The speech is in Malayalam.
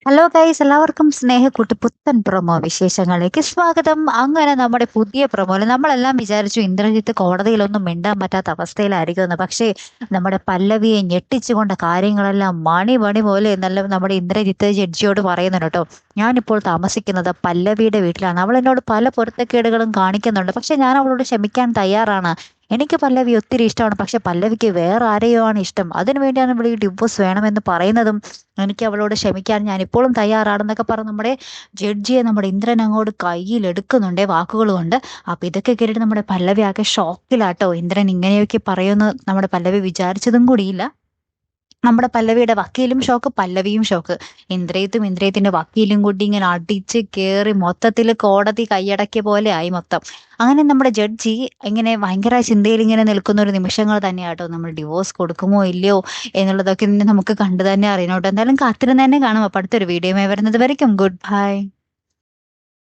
ഹലോ ഗൈസ്, എല്ലാവർക്കും സ്നേഹക്കൂട്ട് പുത്തൻ പ്രൊമോ വിശേഷങ്ങളിലേക്ക് സ്വാഗതം. അങ്ങനെ നമ്മുടെ പുതിയ പ്രൊമോയിൽ നമ്മളെല്ലാം വിചാരിച്ചു ഇന്ദ്രജിത്ത് കോടതിയിലൊന്നും മിണ്ടാൻ പറ്റാത്ത അവസ്ഥയിലായിരിക്കുമെന്ന്. പക്ഷേ നമ്മുടെ പല്ലവിയെ ഞെട്ടിച്ചുകൊണ്ട കാര്യങ്ങളെല്ലാം മണി മണി പോലെ നല്ല നമ്മുടെ ഇന്ദ്രജിത്ത് ജഡ്ജിയോട് പറയുന്നുണ്ട് കേട്ടോ. ഞാനിപ്പോൾ താമസിക്കുന്നത് പല്ലവിയുടെ വീട്ടിലാണ്. അവൾ എന്നോട് പല പൊരുത്തക്കേടുകളും കാണിക്കുന്നുണ്ട്. പക്ഷെ ഞാൻ അവളോട് ക്ഷമിക്കാൻ തയ്യാറാണ്. എനിക്ക് പല്ലവി ഒത്തിരി ഇഷ്ടമാണ്. പക്ഷെ പല്ലവിക്ക് വേറെ ആരെയോ ആണ് ഇഷ്ടം. അതിനുവേണ്ടിയാണ് ഇവിടെ ഈ ഡിവോഴ്സ് വേണമെന്ന് പറയുന്നതും. എനിക്ക് അവളോട് ക്ഷമിക്കാൻ ഞാൻ ഇപ്പോഴും തയ്യാറാണെന്നൊക്കെ പറഞ്ഞ് നമ്മുടെ ജഡ്ജിയെ നമ്മുടെ ഇന്ദ്രൻ അങ്ങോട്ട് കയ്യിലെടുക്കുന്നുണ്ടേ വാക്കുകൾ കൊണ്ട്. അപ്പൊ ഇതൊക്കെ കേട്ടിട്ട് നമ്മുടെ പല്ലവി ആകെ ഷോക്കിലാട്ടോ. ഇന്ദ്രൻ ഇങ്ങനെയൊക്കെ പറയുമെന്ന് നമ്മുടെ പല്ലവി വിചാരിച്ചതും കൂടിയില്ല. നമ്മുടെ പല്ലവിയുടെ വക്കീലും ഷോക്ക്, പല്ലവിയും ഷോക്ക്. ഇന്ദ്രയത്തിന്റെ വക്കീലും കൂടി ഇങ്ങനെ അടിച്ച് കേറി മൊത്തത്തിൽ കോടതി കൈയടക്കിയ പോലെ ആയി മൊത്തം. അങ്ങനെ നമ്മുടെ ജഡ്ജി ഇങ്ങനെ ഭയങ്കര ചിന്തയിൽ ഇങ്ങനെ നിൽക്കുന്ന ഒരു നിമിഷങ്ങൾ തന്നെയാട്ടോ. നമ്മൾ ഡിവോഴ്സ് കൊടുക്കുമോ ഇല്ലയോ എന്നുള്ളതൊക്കെ ഇനി നമുക്ക് കണ്ടു തന്നെ അറിയണോട്ടോ. എന്തായാലും കാത്തിരുന്ന് തന്നെ കാണാം. അപ്പൊ അടുത്തൊരു വീഡിയോ വരുന്നത് വരയ്ക്കും ഗുഡ് ബൈ.